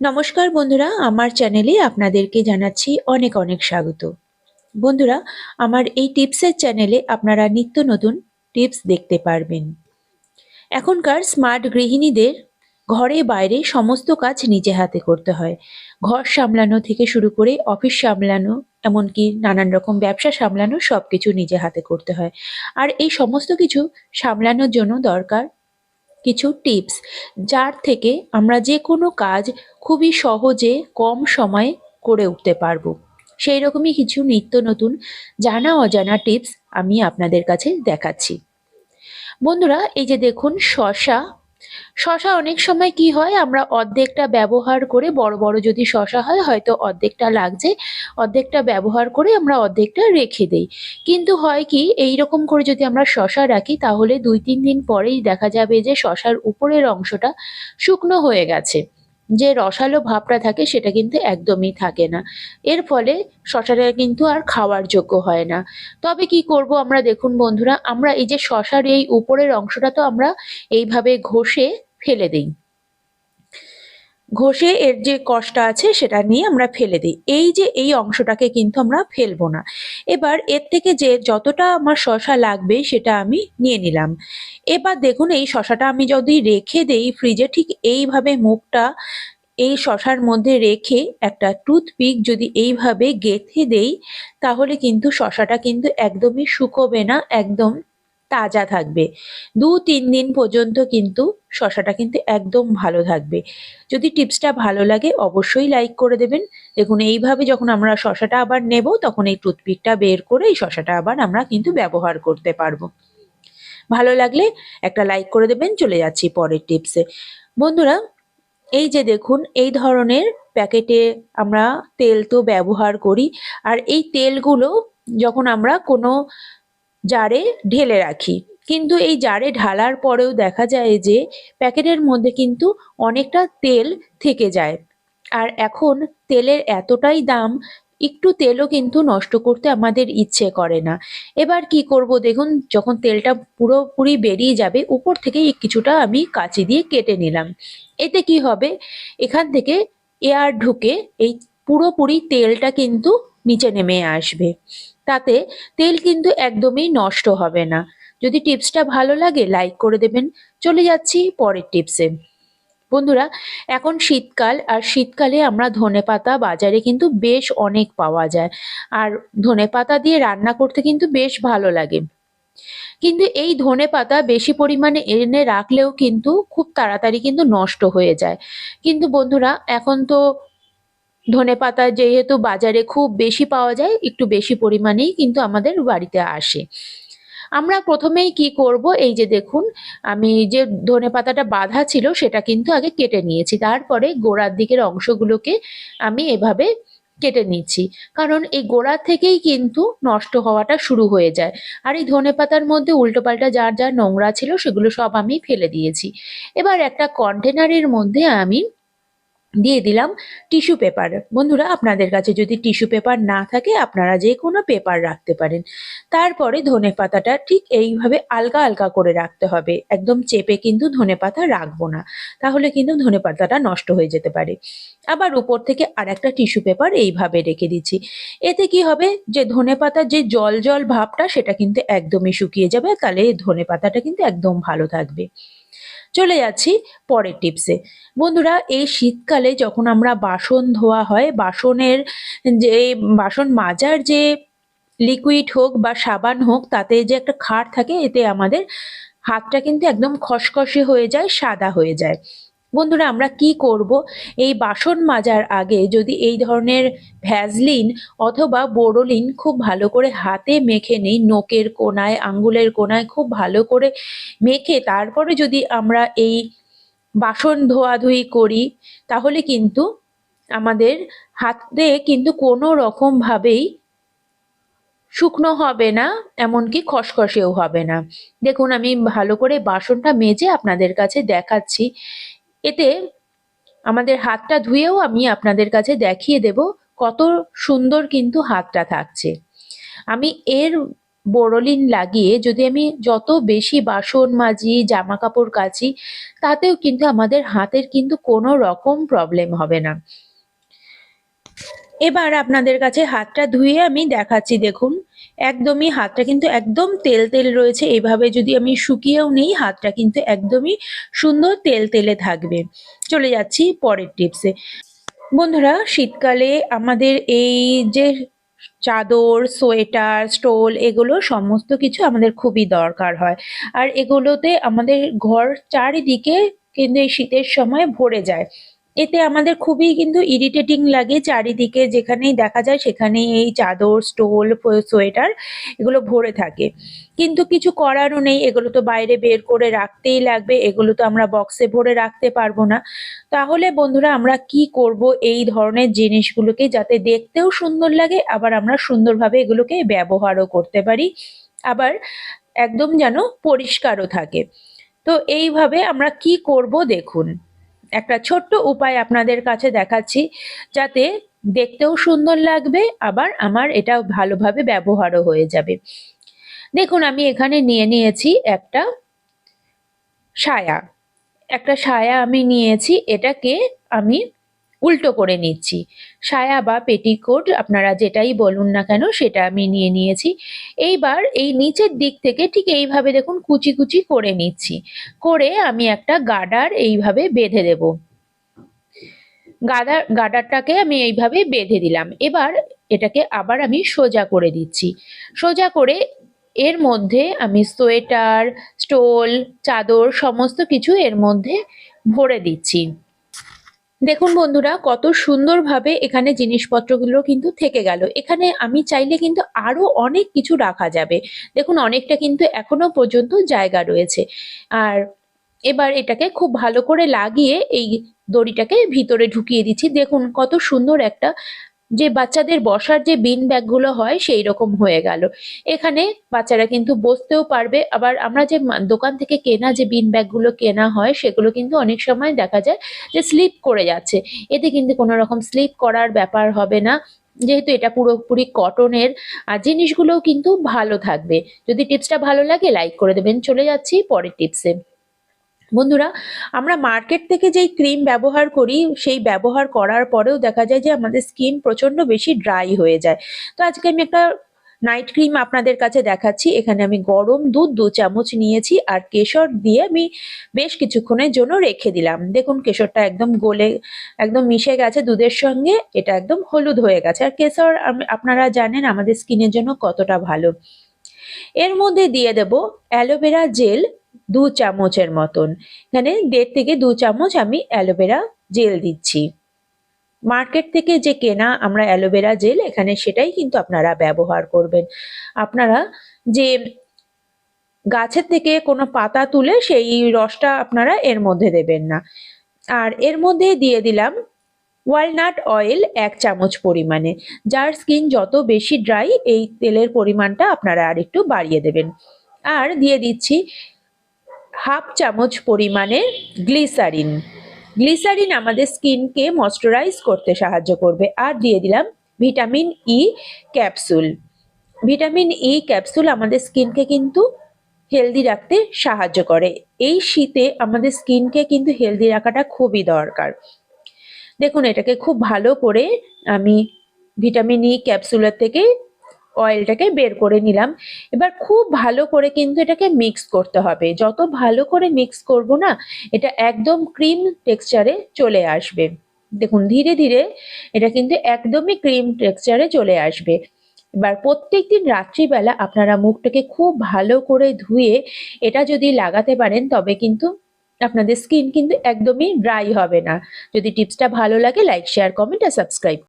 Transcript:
নমস্কার বন্ধুরা, আমার চ্যানেলে আপনাদেরকে জানাচ্ছি অনেক অনেক স্বাগত। বন্ধুরা, আমার এই টিপসের চ্যানেলে আপনারা নিত্য নতুন টিপস দেখতে পারবেন। এখনকার স্মার্ট গৃহিণীদের ঘরে বাইরে সমস্ত কাজ নিজে হাতে করতে হয়। ঘর সামলানো থেকে শুরু করে অফিস সামলানো, এমনকি নানান রকম ব্যবসা সামলানো, সবকিছু নিজে হাতে করতে হয়। আর এই সমস্ত কিছু সামলানোর জন্য দরকার কিছু টিপস, যার থেকে আমরা যে কোনো কাজ খুবই সহজে কম সময়ে করে উঠতে পারবো। সেই রকমই কিছু নিত্য নতুন জানা অজানা টিপস আমি আপনাদের কাছে দেখাচ্ছি। বন্ধুরা, এই যে দেখুন শসা। শসা অনেক সময় কি হয়, আমরা অর্ধেকটা ব্যবহার করে, বড় বড় যদি শসা হয় হয়তো অর্ধেকটা লাগছে, অর্ধেকটা ব্যবহার করে আমরা অর্ধেকটা রেখে দেই। কিন্তু হয় কি, এই রকম করে যদি আমরা শসা রাখি তাহলে 2-3 দিন পরেই দেখা যাবে যে শসার উপরের অংশটা শুকনো হয়ে গেছে। যে রসালো ভাবটা থাকে সেটা কিন্তু একদমই থাকে না। এর ফলে শসাটা কিন্তু আর খাওয়ার যোগ্য হয় না। তবে কি করব আমরা, দেখুন বন্ধুরা, আমরা এই যে শসার এই উপরের অংশটা তো আমরা এইভাবে ঘষে ফেলে দিই। ঘষে এর যে কষটা আছে সেটা নিয়ে আমরা ফেলে দিই। এই যে এই অংশটাকে কিন্তু আমরা ফেলবো না। এবার এর থেকে যে যতটা আমার শসা লাগবে সেটা আমি নিয়ে নিলাম। এবার দেখুন, এই শসাটা আমি যদি রেখে দেই ফ্রিজে, ঠিক এইভাবে মুখটা এই শসার মধ্যে রেখে একটা টুথপিক যদি এইভাবে গেঁথে দেই, তাহলে কিন্তু শসাটা কিন্তু একদমই শুকোবে না, একদম তাজা থাকবে। 2-3 দিন পর্যন্ত কিন্তু শসাটা কিন্তু একদম ভালো থাকবে। যদি টিপসটা ভালো লাগে অবশ্যই লাইক করে দেবেন। দেখুন, এইভাবে যখন আমরা শসাটা আবার নেব তখন এই টুথপিকটা বের করে এই শসাটা আবার আমরা কিন্তু ব্যবহার করতে পারবো। ভালো লাগলে একটা লাইক করে দেবেন। চলে যাচ্ছি পরের টিপসে। বন্ধুরা, এই যে দেখুন, এই ধরনের প্যাকেটে আমরা তেল তো ব্যবহার করি। আর এই তেলগুলো যখন আমরা কোনো জারে ঢেলে রাখি, কিন্তু এই জারে ঢালার পরেও দেখা যায় যে প্যাকেটের মধ্যে কিন্তু অনেকটা তেল থেকে যায়। আর এখন তেলের এতটাই দাম, একটু তেলও কিন্তু নষ্ট করতে আমাদের ইচ্ছে করে না। এবার কি করব, দেখুন, যখন তেলটা পুরোপুরি বেরিয়ে যাবে উপর থেকে কিছুটা আমি কাঁচি দিয়ে কেটে নিলাম। এতে কি হবে, এখান থেকে এয়ার ঢুকে এই পুরোপুরি তেলটা কিন্তু নিচে নেমে আসবে। তাতে তেল কিন্তু একদমই নষ্ট হবে না। যদি টিপসটা ভালো লাগে লাইক করে দেবেন। চলে যাচ্ছি পরের টিপসে। বন্ধুরা, এখন শীতকাল, আর শীতকালে আমরা ধনেপাতা বাজারে কিন্তু বেশ অনেক পাওয়া যায়। আর ধনেপাতা দিয়ে রান্না করতে কিন্তু বেশ ভালো লাগে। কিন্তু এই ধনেপাতা বেশি পরিমাণে এনে রাখলেও কিন্তু খুব তাড়াতাড়ি কিন্তু নষ্ট হয়ে যায়। কিন্তু বন্ধুরা, এখন তো ধনেপাতা যেহেতু বাজারে খুব বেশি পাওয়া যায়, একটু বেশি পরিমাণেই কিন্তু আমাদের বাড়িতে আসে। আমরা প্রথমেই কি করব, এই যে দেখুন, আমি যে ধনেপাতাটা বাঁধা ছিল সেটা কিন্তু আগে কেটে নিয়েছি। তারপরে গোড়ার দিকের অংশগুলোকে আমি এভাবে কেটে নিচ্ছি। কারণ এই গোড়া থেকেই কিন্তু নষ্ট হওয়াটা শুরু হয়ে যায়। আর এই ধনেপাতার মধ্যে উল্টোপাল্টা যার যা নোংরা ছিল সেগুলো সব আমি ফেলে দিয়েছি। এবার একটা কন্টেনারের মধ্যে আমি দিয়ে দিলাম টিস্যু পেপার। বন্ধুরা, আপনাদের কাছে যদি টিস্যু পেপার না থাকে আপনারা যে কোনো পেপার রাখতে পারেন। তারপরে ধনেপাতাটা ঠিক এইভাবে আলগা আলগা করে রাখতে হবে, একদম চেপে কিন্তু ধনেপাতা রাখবো না, তাহলে কিন্তু ধনেপাতাটা নষ্ট হয়ে যেতে পারে। আবার উপর থেকে আর একটা টিস্যু পেপার এইভাবে রেখে দিচ্ছি। এতে কি হবে, যে ধনেপাতার যে জল জল ভাবটা সেটা কিন্তু একদমই শুকিয়ে যাবে, তাহলে ধনেপাতাটা কিন্তু একদম ভালো থাকবে। চলে যাচ্ছি পরের টিপসে। বন্ধুরা, এই শীতকালে যখন আমরা বাসন ধোয়া হয়, বাসনের যে বাসন মাজার যে লিকুইড হোক বা সাবান হোক, তাতে যে একটা ক্ষার থাকে, এতে আমাদের হাতটা কিন্তু একদম খসখসে হয়ে যায়, সাদা হয়ে যায়। বন্ধুরা, আমরা কি করব, এই বাসন মাজার আগে যদি এই ধরনের ভ্যাসলিন অথবা বোরোলিন খুব ভালো করে হাতে মেখে নিই, নোকের কোনায়, আঙ্গুলের কোনায় খুব ভালো করে মেখে তারপরে যদি আমরা এই বাসন ধোয়াধুয়ি করি, তাহলে কিন্তু আমাদের হাতে কিন্তু কোনো রকম ভাবেই শুকনো হবে না, এমনকি খসখসেও হবে না। দেখুন, আমি ভালো করে বাসনটা মেজে আপনাদের কাছে দেখাচ্ছি। এতে আমাদের হাতটা ধুয়েও আমি আপনাদের কাছে দেখিয়ে দেব কত সুন্দর কিন্তু হাতটা থাকছে। আমি এর বোরোলিন লাগিয়ে যদি আমি যত বেশি বাসন মাজি, জামা কাপড় কাচি, তাতেও কিন্তু আমাদের হাতের কিন্তু কোনো রকম প্রবলেম হবে না। এবার আপনাদের কাছে হাতটা ধুয়ে আমি দেখাচ্ছি। দেখুন, একদমই হাতটা কিন্তু একদম তেল তেল রয়েছে। এইভাবে যদি আমি শুকিয়েও নিই, হাতটা কিন্তু একদমই সুন্দর তেল তেলে থাকবে। চলে যাচ্ছি পরের টিপসে। বন্ধুরা, শীতকালে আমাদের এই যে চাদর, সোয়েটার, স্টোল, এগুলো সমস্ত কিছু আমাদের খুবই দরকার হয়। আর এগুলোতে আমাদের ঘর চারিদিকে কিন্তু এই শীতের সময় ভরে যায়। এতে আমাদের খুবই কিন্তু ইরিটেটিং লাগে, চারিদিকে যেখানেই দেখা যায় সেখানেই এই চাদর, স্টোল, সোয়েটার এগুলো ভরে থাকে। কিন্তু কিছু করারও নেই, এগুলো তো বাইরে বের করে রাখতেই লাগবে, এগুলো তো আমরা বক্সে ভরে রাখতে পারবো না। তাহলে বন্ধুরা, আমরা কি করব, এই ধরনের জিনিসগুলোকে যাতে দেখতেও সুন্দর লাগে, আবার আমরা সুন্দরভাবে এগুলোকে ব্যবহারও করতে পারি, আবার একদম যেন পরিষ্কারও থাকে। তো এইভাবে আমরা কি করব দেখুন, একটা ছোট্ট উপায় আপনাদের কাছে দেখাচ্ছি, যাতে দেখতেও সুন্দর লাগবে, আবার আমার এটা ভালোভাবে ব্যবহারও হয়ে যাবে। দেখুন, আমি এখানে নিয়ে নিয়েছি একটা সায়া। একটা সায়া আমি নিয়েছি, এটাকে আমি উল্টো করে নিচ্ছি। সায়া বা পেটিকোট আপনারা যেটাই বলুন না কেন, সেটা আমি নিয়ে নিয়েছি। এইবার এই নিচের দিক থেকে ঠিক এইভাবে দেখুন কুচি কুচি করে নিচ্ছি। করে আমি একটা গার্ডার এইভাবে বেঁধে দেব। গার্ডারটাকে আমি এইভাবে বেঁধে দিলাম। এবার এটাকে আবার আমি সোজা করে দিচ্ছি। সোজা করে এর মধ্যে আমি সোয়েটার, স্টোল, চাদর সমস্ত কিছু এর মধ্যে ভরে দিচ্ছি। দেখুন বন্ধুরা, কত সুন্দরভাবে এখানে জিনিসপত্রগুলো কিন্তু থেকে গেল। এখানে আমি চাইলে কিন্তু আরো অনেক কিছু রাখা যাবে। দেখুন, অনেকটা কিন্তু এখনো পর্যন্ত জায়গা রয়েছে। আর এবার এটাকে খুব ভালো করে লাগিয়ে এই দড়িটাকে ভিতরে ঢুকিয়ে দিচ্ছি। দেখুন কত সুন্দর একটা, যে বাচ্চাদের বসার যে বিন ব্যাগগুলো হয় সেই রকম হয়ে গেল। এখানে বাচ্চারা কিন্তু বসতেও পারবে। আবার আমরা যে দোকান থেকে কেনা যে বিন ব্যাগগুলো কেনা হয়, সেগুলো কিন্তু অনেক সময় দেখা যায় যে স্লিপ করে যাচ্ছে। এতে কিন্তু কোনো রকম স্লিপ করার ব্যাপার হবে না, যেহেতু এটা পুরোপুরি কটনের। আর জিনিসগুলোও কিন্তু ভালো থাকবে। যদি টিপসটা ভালো লাগে, লাইক করে দেবেন। চলে যাচ্ছি পরের টিপসে। বন্ধুরা, আমরা মার্কেট থেকে যেই ক্রিম ব্যবহার করি, সেই ব্যবহার করার পরেও দেখা যায় যে আমাদের স্কিন প্রচন্ড বেশি ড্রাই হয়ে যায়। তো আজকে আমি একটা নাইট ক্রিম আপনাদের কাছে দেখাচ্ছি। এখানে আমি গরম দুধ 2 চামচ নিয়েছি, আর কেশর দিয়ে আমি বেশ কিছুক্ষণের জন্য রেখে দিলাম। দেখুন, কেশরটা একদম গলে একদম মিশে গেছে দুধের সঙ্গে, এটা একদম হলুদ হয়ে গেছে। আর কেশর আপনারা জানেন আমাদের স্কিনের জন্য কতটা ভালো। এর মধ্যে দিয়ে দেব অ্যালোভেরা জেল 2 চামচের মতন। এখানে 1.5 থেকে 2 চামচ আমি অ্যালোভেরা জেল দিচ্ছি। মার্কেট থেকে যে কেনা আমরা অ্যালোভেরা জেল, এখানে সেটাই কিন্তু আপনারা ব্যবহার করবেন। আপনারা যে গাছের থেকে কোনো পাতা তুলে সেই রসটা আপনারা এর মধ্যে দেবেন না। আর এর মধ্যে দিয়ে দিলাম ওয়ালনাট অয়েল 1 চামচ পরিমাণে। যার স্কিন যত বেশি ড্রাই, এই তেলের পরিমাণটা আপনারা আর একটু বাড়িয়ে দেবেন। আর দিয়ে দিচ্ছি 1/2 চামচ পরিমাণে গ্লিসারিন। গ্লিসারিন আমাদের স্কিনকে ময়শ্চারাইজ করতে সাহায্য করবে। আর দিয়ে দিলাম vitamin E capsule. Vitamin E capsule আমাদের স্কিনকে কিন্তু হেলদি রাখতে সাহায্য করে। এই শীতে আমাদের স্কিনকে কিন্তু হেলদি রাখাটা খুবই দরকার। দেখুন, এটাকে খুব ভালো করে আমি ভিটামিন ই ক্যাপসুলের থেকে অয়েলটাকে বের করে নিলাম। এবার খুব ভালো করে কিন্তু এটাকে মিক্স করতে হবে। যত ভালো করে মিক্স করব না, এটা একদম ক্রিম টেক্সচারে চলে আসবে। দেখুন, ধীরে ধীরে এটা কিন্তু একদমই ক্রিম টেক্সচারে চলে আসবে। এবার প্রত্যেকদিন রাত্রিবেলা আপনারা মুখটাকে খুব ভালো করে ধুয়ে এটা যদি লাগাতে পারেন, তবে কিন্তু আপনাদের স্কিন কিন্তু একদমই ড্রাই হবে না। যদি টিপসটা ভালো লাগে, লাইক, শেয়ার, কমেন্ট আর সাবস্ক্রাইব